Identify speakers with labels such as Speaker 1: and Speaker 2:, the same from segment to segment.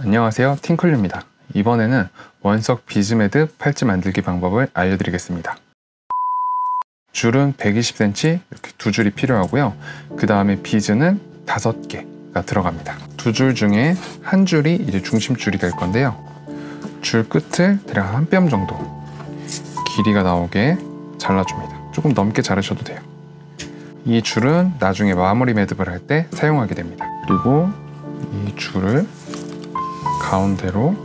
Speaker 1: 안녕하세요, 팅클류입니다. 이번에는 원석 비즈 매듭 팔찌 만들기 방법을 알려드리겠습니다. 줄은 120cm 이렇게 두 줄이 필요하고요. 그 다음에 비즈는 5개가 들어갑니다. 두 줄 중에 한 줄이 이제 중심줄이 될 건데요. 줄 끝을 대략 한 뼘 정도 길이가 나오게 잘라줍니다. 조금 넘게 자르셔도 돼요. 이 줄은 나중에 마무리 매듭을 할 때 사용하게 됩니다. 그리고 이 줄을 가운데로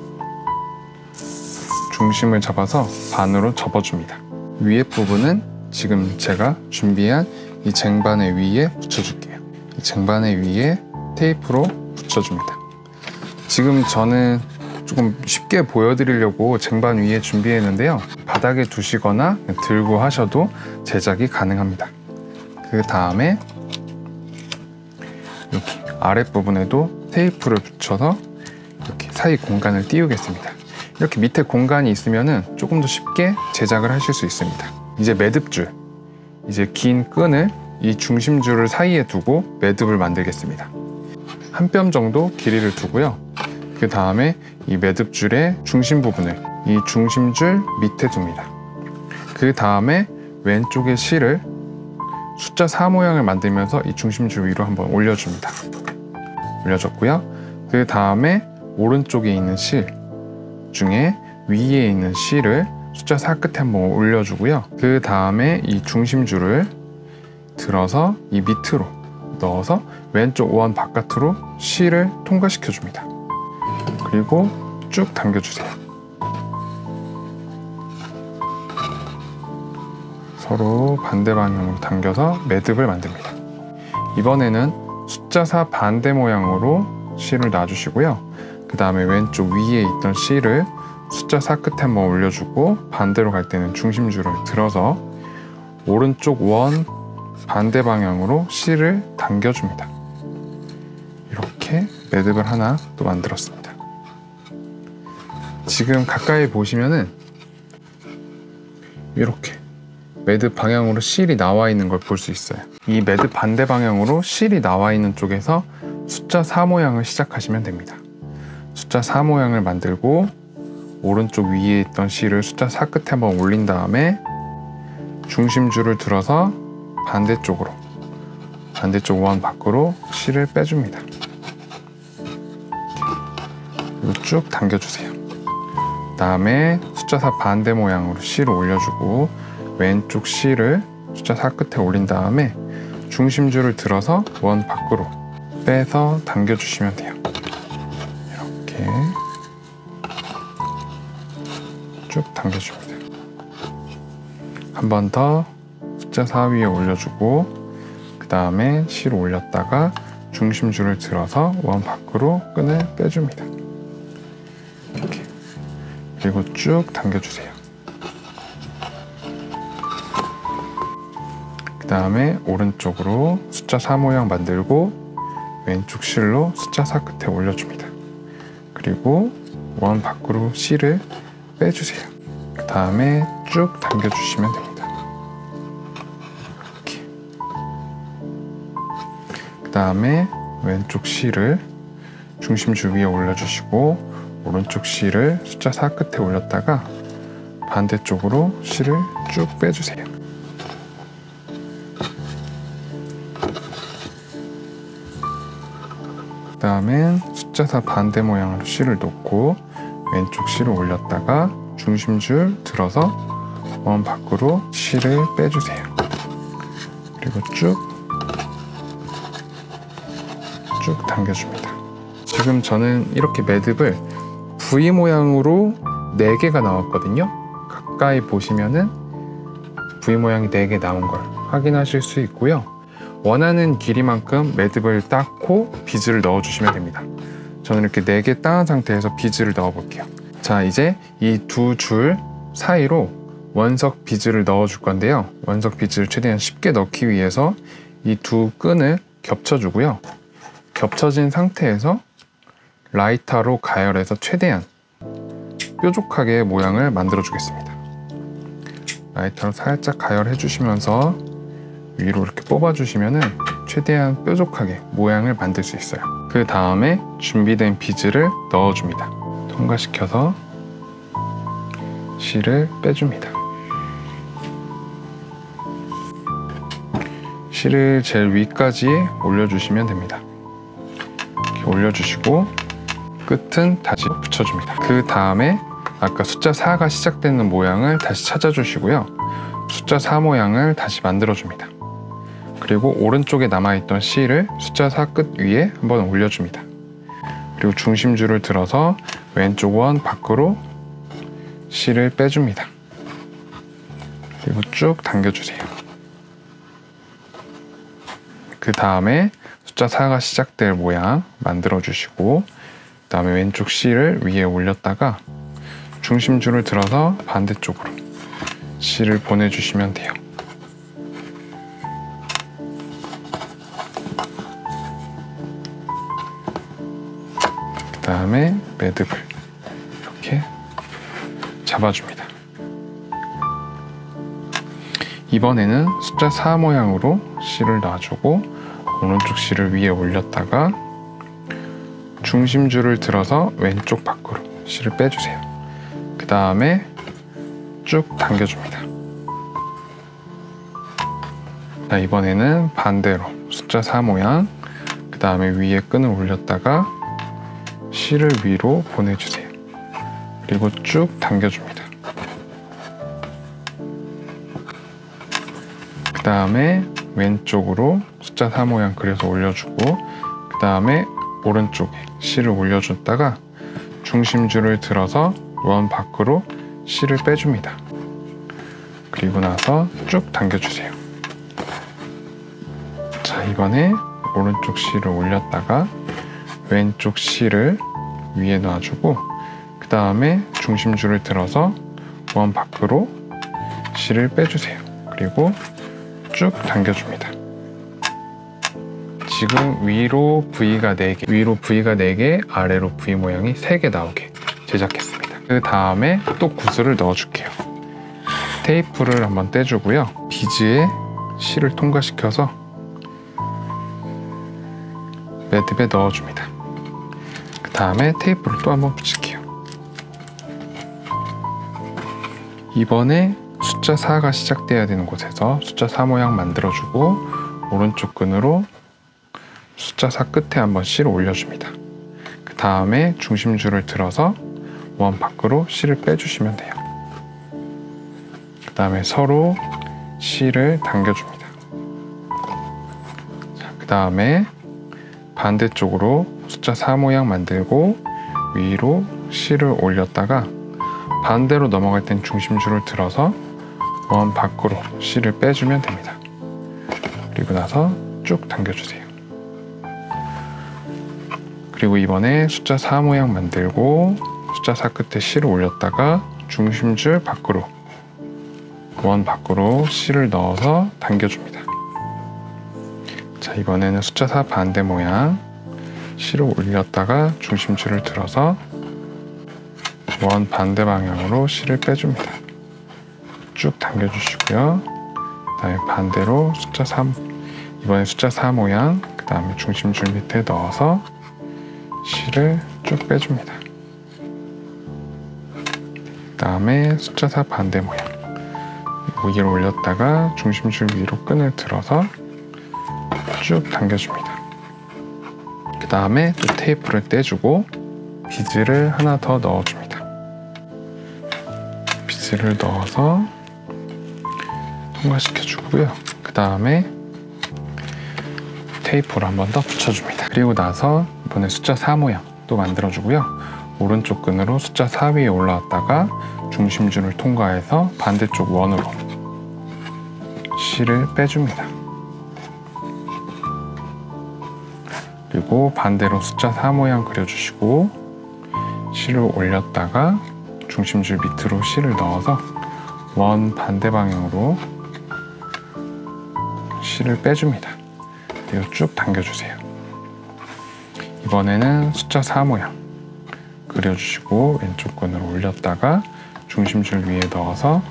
Speaker 1: 중심을 잡아서 반으로 접어줍니다. 위에 부분은 지금 제가 준비한 이 쟁반의 위에 붙여줄게요. 이 쟁반의 위에 테이프로 붙여줍니다. 지금 저는 조금 쉽게 보여드리려고 쟁반 위에 준비했는데요. 바닥에 두시거나 들고 하셔도 제작이 가능합니다. 그 다음에 여기 아랫부분에도 테이프를 붙여서 이렇게 사이 공간을 띄우겠습니다. 이렇게 밑에 공간이 있으면 조금 더 쉽게 제작을 하실 수 있습니다. 이제 매듭줄, 이제 긴 끈을 이 중심줄을 사이에 두고 매듭을 만들겠습니다. 한 뼘 정도 길이를 두고요. 그 다음에 이 매듭줄의 중심 부분을 이 중심줄 밑에 둡니다. 그 다음에 왼쪽의 실을 숫자 4 모양을 만들면서 이 중심줄 위로 한번 올려줍니다. 올려줬고요. 그 다음에 오른쪽에 있는 실 중에 위에 있는 실을 숫자 4 끝에 한번 올려주고요. 그 다음에 이 중심줄을 들어서 이 밑으로 넣어서 왼쪽 원 바깥으로 실을 통과시켜 줍니다. 그리고 쭉 당겨주세요. 서로 반대 방향으로 당겨서 매듭을 만듭니다. 이번에는 숫자 4 반대 모양으로 실을 놔주시고요. 그 다음에 왼쪽 위에 있던 실을 숫자 4 끝에 한번 올려주고 반대로 갈 때는 중심줄을 들어서 오른쪽 원 반대 방향으로 실을 당겨줍니다. 이렇게 매듭을 하나 또 만들었습니다. 지금 가까이 보시면은 이렇게 매듭 방향으로 실이 나와 있는 걸 볼 수 있어요. 이 매듭 반대 방향으로 실이 나와 있는 쪽에서 숫자 4 모양을 시작하시면 됩니다. 숫자 4 모양을 만들고 오른쪽 위에 있던 실을 숫자 4 끝에 한번 올린 다음에 중심줄을 들어서 반대쪽 원 밖으로 실을 빼줍니다. 그리고 쭉 당겨주세요. 다음에 숫자 4 반대 모양으로 실을 올려주고 왼쪽 실을 숫자 4 끝에 올린 다음에 중심줄을 들어서 원 밖으로 빼서 당겨주시면 돼요. 이렇게 쭉 당겨줍니다. 한 번 더 숫자 4 위에 올려주고 그 다음에 실을 올렸다가 중심줄을 들어서 원 밖으로 끈을 빼줍니다. 이렇게. 그리고 쭉 당겨주세요. 그 다음에 오른쪽으로 숫자 4 모양 만들고 왼쪽 실로 숫자 4 끝에 올려줍니다. 그리고 원 밖으로 실을 빼주세요. 그 다음에 쭉 당겨주시면 됩니다. 이렇게. 그 다음에 왼쪽 실을 중심줄 위에 올려주시고 오른쪽 실을 숫자 4 끝에 올렸다가 반대쪽으로 실을 쭉 빼주세요. 그 다음엔 숫자 4 반대 모양으로 실을 놓고 왼쪽 실을 올렸다가 중심줄 들어서 원 밖으로 실을 빼주세요. 그리고 쭉 당겨줍니다. 지금 저는 이렇게 매듭을 V 모양으로 4개가 나왔거든요. 가까이 보시면은 V 모양이 4개 나온 걸 확인하실 수 있고요. 원하는 길이만큼 매듭을 닦고 비즈를 넣어주시면 됩니다. 저는 이렇게 4개 따은 상태에서 비즈를 넣어 볼게요. 자, 이제 이 두 줄 사이로 원석 비즈를 넣어 줄 건데요. 원석 비즈를 최대한 쉽게 넣기 위해서 이 두 끈을 겹쳐주고요. 겹쳐진 상태에서 라이터로 가열해서 최대한 뾰족하게 모양을 만들어 주겠습니다. 라이터로 살짝 가열해 주시면서 위로 이렇게 뽑아 주시면은 최대한 뾰족하게 모양을 만들 수 있어요. 그 다음에 준비된 비즈를 넣어줍니다. 통과시켜서 실을 빼줍니다. 실을 제일 위까지 올려주시면 됩니다. 이렇게 올려주시고 끝은 다시 붙여줍니다. 그 다음에 아까 숫자 4가 시작되는 모양을 다시 찾아주시고요. 숫자 4 모양을 다시 만들어줍니다. 그리고 오른쪽에 남아있던 실을 숫자 4 끝 위에 한번 올려줍니다. 그리고 중심줄을 들어서 왼쪽 원 밖으로 실을 빼줍니다. 그리고 쭉 당겨주세요. 그 다음에 숫자 4가 시작될 모양 만들어주시고 그 다음에 왼쪽 실을 위에 올렸다가 중심줄을 들어서 반대쪽으로 실을 보내주시면 돼요. 그 다음에 매듭을 이렇게 잡아줍니다. 이번에는 숫자 4 모양으로 실을 놔주고 오른쪽 실을 위에 올렸다가 중심줄을 들어서 왼쪽 밖으로 실을 빼주세요. 그 다음에 쭉 당겨줍니다. 자, 이번에는 반대로 숫자 4 모양 그 다음에 위에 끈을 올렸다가 실을 위로 보내주세요. 그리고 쭉 당겨줍니다. 그 다음에 왼쪽으로 숫자 4 모양 그려서 올려주고 그 다음에 오른쪽에 실을 올려줬다가 중심줄을 들어서 원 밖으로 실을 빼줍니다. 그리고 나서 쭉 당겨주세요. 자, 이번에 오른쪽 실을 올렸다가 왼쪽 실을 위에 놔주고 그 다음에 중심줄을 들어서 원 밖으로 실을 빼주세요. 그리고 쭉 당겨줍니다. 지금 위로 V가 4개, 위로 V가 4개, 아래로 V 모양이 3개 나오게 제작했습니다. 그 다음에 또 구슬을 넣어줄게요. 테이프를 한번 떼주고요. 비즈에 실을 통과시켜서 매듭에 넣어줍니다. 그 다음에 테이프를 또 한번 붙일게요. 이번에 숫자 4가 시작돼야 되는 곳에서 숫자 4 모양 만들어주고 오른쪽 끈으로 숫자 4 끝에 한번 실을 올려줍니다. 그 다음에 중심줄을 들어서 원 밖으로 실을 빼주시면 돼요. 그 다음에 서로 실을 당겨줍니다. 자, 그 다음에 반대쪽으로 숫자 4 모양 만들고 위로 실을 올렸다가 반대로 넘어갈 땐 중심줄을 들어서 원 밖으로 실을 빼주면 됩니다. 그리고 나서 쭉 당겨주세요. 그리고 이번에 숫자 4 모양 만들고 숫자 4 끝에 실을 올렸다가 중심줄 밖으로 원 밖으로 실을 넣어서 당겨줍니다. 자, 이번에는 숫자 4 반대 모양 실을 올렸다가 중심줄을 들어서 원 반대 방향으로 실을 빼줍니다. 쭉 당겨주시고요. 그 다음에 반대로 숫자 3, 이번에 숫자 4 모양 그 다음에 중심줄 밑에 넣어서 실을 쭉 빼줍니다. 그 다음에 숫자 4 반대 모양 위로 올렸다가 중심줄 위로 끈을 들어서 쭉 당겨줍니다. 그 다음에 또 테이프를 떼주고 비즈를 하나 더 넣어줍니다. 비즈를 넣어서 통과시켜주고요. 그 다음에 테이프를 한 번 더 붙여줍니다. 그리고 나서 이번에 숫자 4 모양 또 만들어주고요. 오른쪽 끈으로 숫자 4 위에 올라왔다가 중심줄을 통과해서 반대쪽 원으로 실을 빼줍니다. 그리고 반대로 숫자 4 모양 그려주시고 실을 올렸다가 중심줄 밑으로 실을 넣어서 원 반대 방향으로 실을 빼줍니다. 그리고 쭉 당겨주세요. 이번에는 숫자 4 모양 그려주시고 왼쪽 끈으로 올렸다가 중심줄 위에 넣어서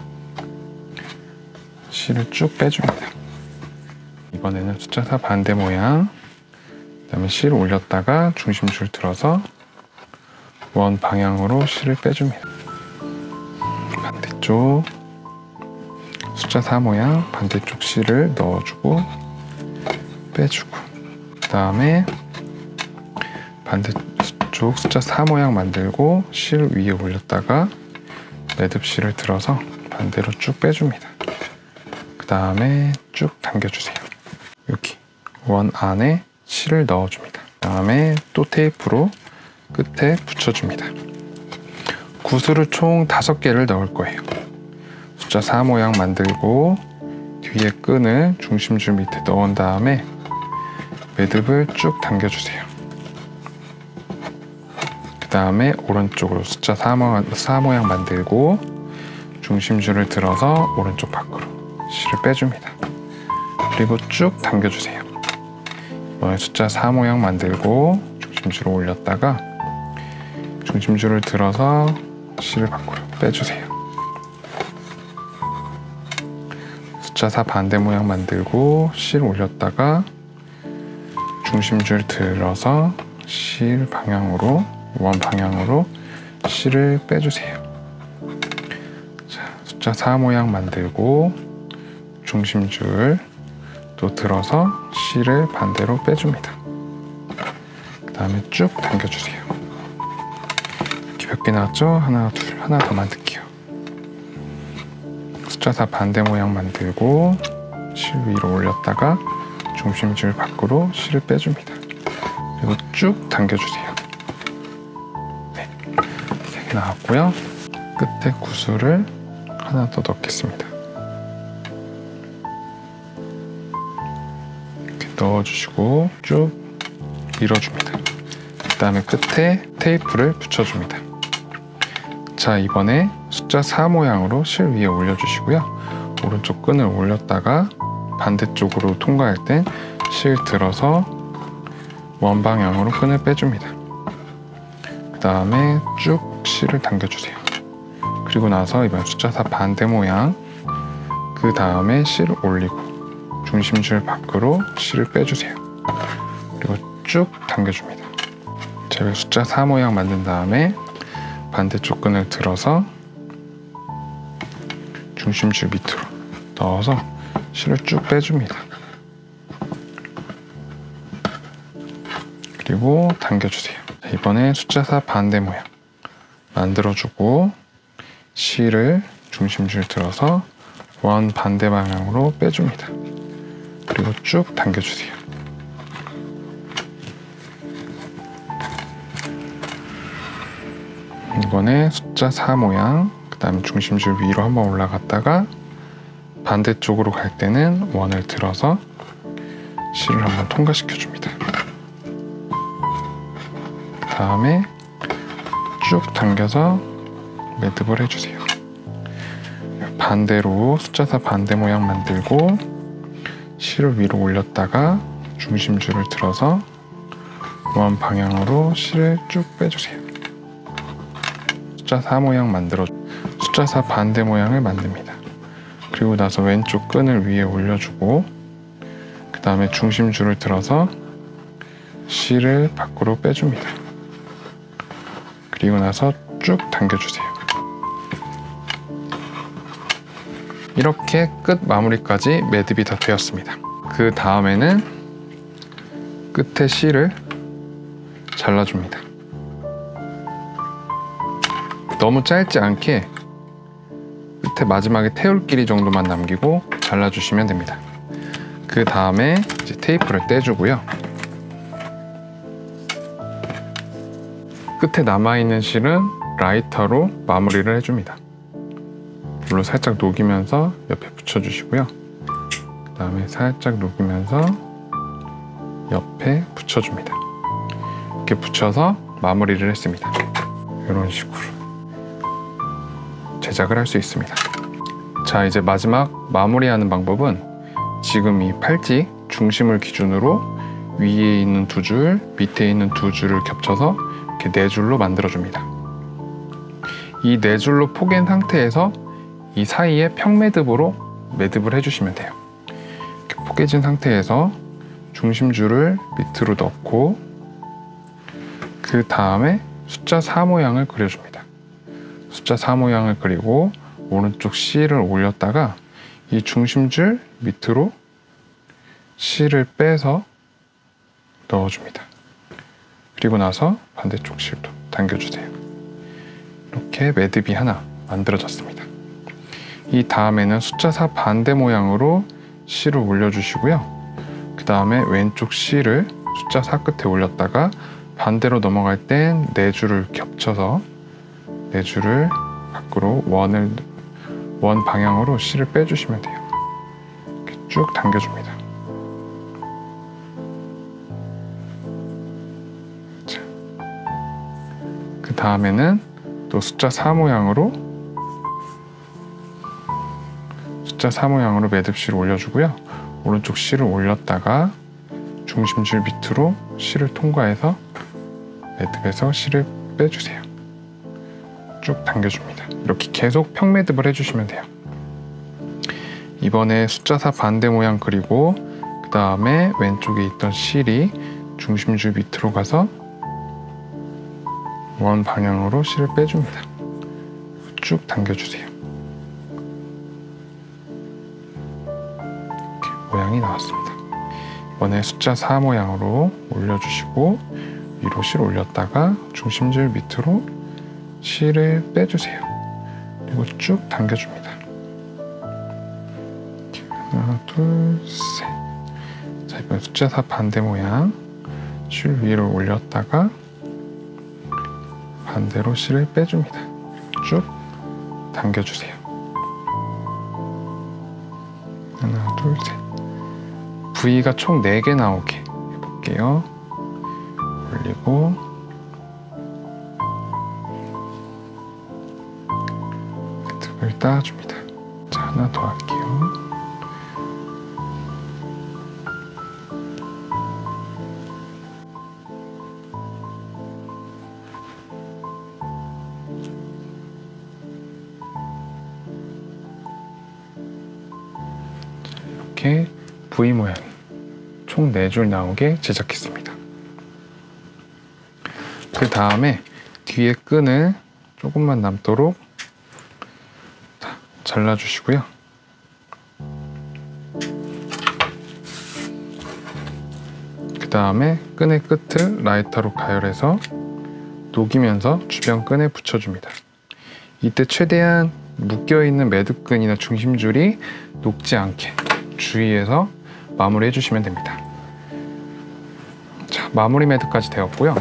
Speaker 1: 실을 쭉 빼줍니다. 이번에는 숫자 4 반대 모양, 그 다음에 실을 올렸다가 중심줄 들어서 원 방향으로 실을 빼줍니다. 반대쪽 숫자 4 모양 반대쪽 실을 넣어주고 빼주고, 그 다음에 반대쪽 숫자 4 모양 만들고 실 위에 올렸다가 매듭 실을 들어서 반대로 쭉 빼줍니다. 그 다음에 쭉 당겨주세요. 여기 원 안에 실을 넣어줍니다. 그 다음에 또 테이프로 끝에 붙여줍니다. 구슬을 총 5개를 넣을 거예요. 숫자 4 모양 만들고 뒤에 끈을 중심줄 밑에 넣은 다음에 매듭을 쭉 당겨주세요. 그 다음에 오른쪽으로 숫자 4 모양 만들고 중심줄을 들어서 오른쪽 밖으로 실을 빼줍니다. 그리고 쭉 당겨주세요. 이번에 숫자 4 모양 만들고 중심줄을 올렸다가 중심줄을 들어서 실을 밖으로 빼주세요. 숫자 4 반대 모양 만들고 실 올렸다가 중심줄 들어서 실 방향으로, 원 방향으로 실을 빼주세요. 자, 숫자 4 모양 만들고 중심줄 또 들어서 실을 반대로 빼줍니다. 그 다음에 쭉 당겨주세요. 이렇게 몇 개 나왔죠? 하나, 둘, 하나 더 만들게요. 숫자 4 반대 모양 만들고 실 위로 올렸다가 중심줄 밖으로 실을 빼줍니다. 그리고 쭉 당겨주세요. 네, 3개 나왔고요. 끝에 구슬을 하나 더 넣겠습니다. 이렇게 넣어주시고 쭉 밀어줍니다. 그 다음에 끝에 테이프를 붙여줍니다. 자, 이번에 숫자 4 모양으로 실 위에 올려주시고요. 오른쪽 끈을 올렸다가 반대쪽으로 통과할 땐 실 들어서 원 방향으로 끈을 빼줍니다. 그 다음에 쭉 실을 당겨주세요. 그리고 나서 이번 숫자 4 반대 모양, 그 다음에 실을 올리고 중심줄 밖으로 실을 빼주세요. 그리고 쭉 당겨줍니다. 제가 숫자 4 모양 만든 다음에 반대쪽 끈을 들어서 중심줄 밑으로 넣어서 실을 쭉 빼줍니다. 그리고 당겨주세요. 이번에 숫자 4 반대 모양 만들어주고 실을 중심줄 들어서 원 반대 방향으로 빼줍니다. 그리고 쭉 당겨주세요. 이번에 숫자 4 모양, 그 다음에 중심줄 위로 한번 올라갔다가 반대쪽으로 갈 때는 원을 들어서 실을 한번 통과시켜 줍니다. 그 다음에 쭉 당겨서 매듭을 해주세요. 반대로 숫자 4 반대 모양 만들고 실을 위로 올렸다가 중심줄을 들어서 원 방향으로 실을 쭉 빼주세요. 숫자 4 모양 만들어 숫자 4 반대 모양을 만듭니다. 그리고 나서 왼쪽 끈을 위에 올려주고 그 다음에 중심줄을 들어서 실을 밖으로 빼줍니다. 그리고 나서 쭉 당겨주세요. 이렇게 끝 마무리까지 매듭이 다 되었습니다. 그 다음에는 끝에 실을 잘라줍니다. 너무 짧지 않게 끝에 마지막에 태울 길이 정도만 남기고 잘라주시면 됩니다. 그 다음에 이제 테이프를 떼주고요. 끝에 남아있는 실은 라이터로 마무리를 해줍니다. 물로 살짝 녹이면서 옆에 붙여주시고요. 그 다음에 살짝 녹이면서 옆에 붙여줍니다. 이렇게 붙여서 마무리를 했습니다. 이런 식으로 제작을 할 수 있습니다. 자, 이제 마지막 마무리하는 방법은 지금 이 팔찌 중심을 기준으로 위에 있는 2줄, 밑에 있는 2줄을 겹쳐서 이렇게 4줄로 만들어줍니다. 이 4줄로 포갠 상태에서 이 사이에 평매듭으로 매듭을 해주시면 돼요. 이렇게 포개진 상태에서 중심줄을 밑으로 넣고 그 다음에 숫자 4 모양을 그려줍니다. 숫자 4 모양을 그리고 오른쪽 C를 올렸다가 이 중심줄 밑으로 C를 빼서 넣어줍니다. 그리고 나서 반대쪽 실도 당겨주세요. 이렇게 매듭이 하나 만들어졌습니다. 이 다음에는 숫자 4 반대 모양으로 C를 올려주시고요. 그 다음에 왼쪽 C를 숫자 4 끝에 올렸다가 반대로 넘어갈 땐 4줄을 겹쳐서 4줄을 밖으로 원 방향으로 C를 빼주시면 돼요. 이렇게 쭉 당겨줍니다. 자, 그 다음에는 또 숫자 4 모양으로 매듭 C를 올려주고요. 오른쪽 C를 올렸다가 중심줄 밑으로 C를 통과해서 매듭에서 C를 빼주세요. 쭉 당겨줍니다. 이렇게 계속 평매듭을 해주시면 돼요. 이번에 숫자 4 반대 모양 그리고 그 다음에 왼쪽에 있던 C이 중심줄 밑으로 가서 원 방향으로 C를 빼줍니다. 쭉 당겨주세요. 이렇게 모양이 나왔습니다. 이번에 숫자 4 모양으로 올려주시고 위로 C를 올렸다가 중심줄 밑으로 C를 빼주세요. 그리고 쭉 당겨줍니다. 하나, 둘, 셋. 자, 이번 숫자 4 반대 모양 줄 위로 올렸다가 반대로 C를 빼줍니다. 쭉 당겨주세요. 하나, 둘, 셋. V가 총 4개 나오게 해볼게요. 올리고 매듭을 따줍니다. 자, 하나 더 할게요. 이렇게 V 모양이 총 4줄 나오게 제작했습니다. 그 다음에 뒤에 끈을 조금만 남도록 잘라주시고요. 그 다음에 끈의 끝을 라이터로 가열해서 녹이면서 주변 끈에 붙여줍니다. 이때 최대한 묶여있는 매듭끈이나 중심줄이 녹지 않게 주의해서 마무리해 주시면 됩니다. 자, 마무리 매듭까지 되었고요.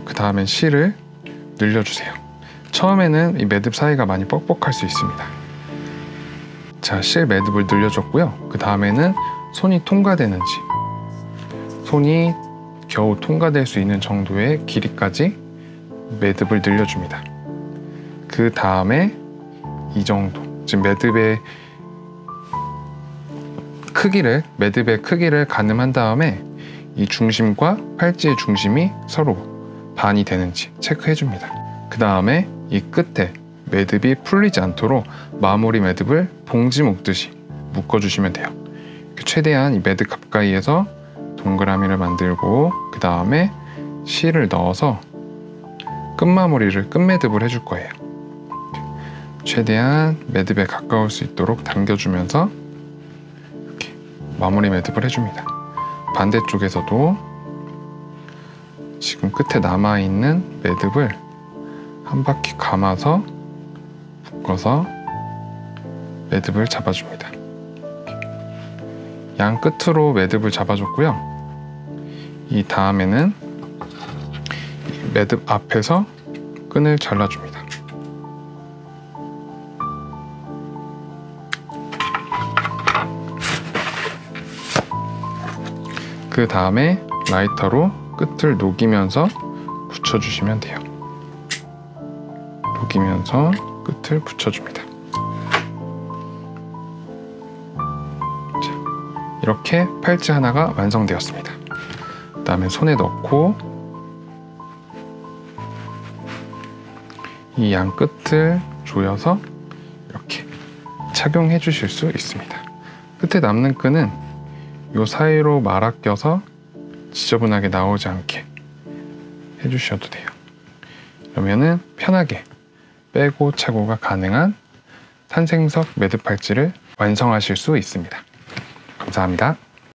Speaker 1: 그 다음엔 실을 늘려주세요. 처음에는 이 매듭 사이가 많이 뻑뻑할 수 있습니다. 자, 실 매듭을 늘려줬고요. 그 다음에는 손이 통과되는지, 손이 겨우 통과될 수 있는 정도의 길이까지 매듭을 늘려줍니다. 그 다음에 이 정도, 지금 매듭의 크기를 가늠한 다음에 이 중심과 팔찌의 중심이 서로 반이 되는지 체크해 줍니다. 그 다음에 이 끝에 매듭이 풀리지 않도록 마무리 매듭을 봉지 묶듯이 묶어주시면 돼요. 최대한 이 매듭 가까이에서 동그라미를 만들고 그 다음에 실을 넣어서 끝매듭을 해줄 거예요. 최대한 매듭에 가까울 수 있도록 당겨주면서 이렇게 마무리 매듭을 해줍니다. 반대쪽에서도 지금 끝에 남아있는 매듭을 한 바퀴 감아서 묶어서 매듭을 잡아줍니다. 양 끝으로 매듭을 잡아줬고요. 이 다음에는 매듭 앞에서 끈을 잘라줍니다. 그 다음에 라이터로 끝을 녹이면서 붙여주시면 돼요. 녹이면서 끝을 붙여줍니다. 자, 이렇게 팔찌 하나가 완성되었습니다. 그 다음에 손에 넣고 이 양 끝을 조여서 이렇게 착용해 주실 수 있습니다. 끝에 남는 끈은 이 사이로 말아 껴서 지저분하게 나오지 않게 해주셔도 돼요. 그러면은 편하게 빼고 차고가 가능한 산생석 매듭 팔찌를 완성하실 수 있습니다. 감사합니다.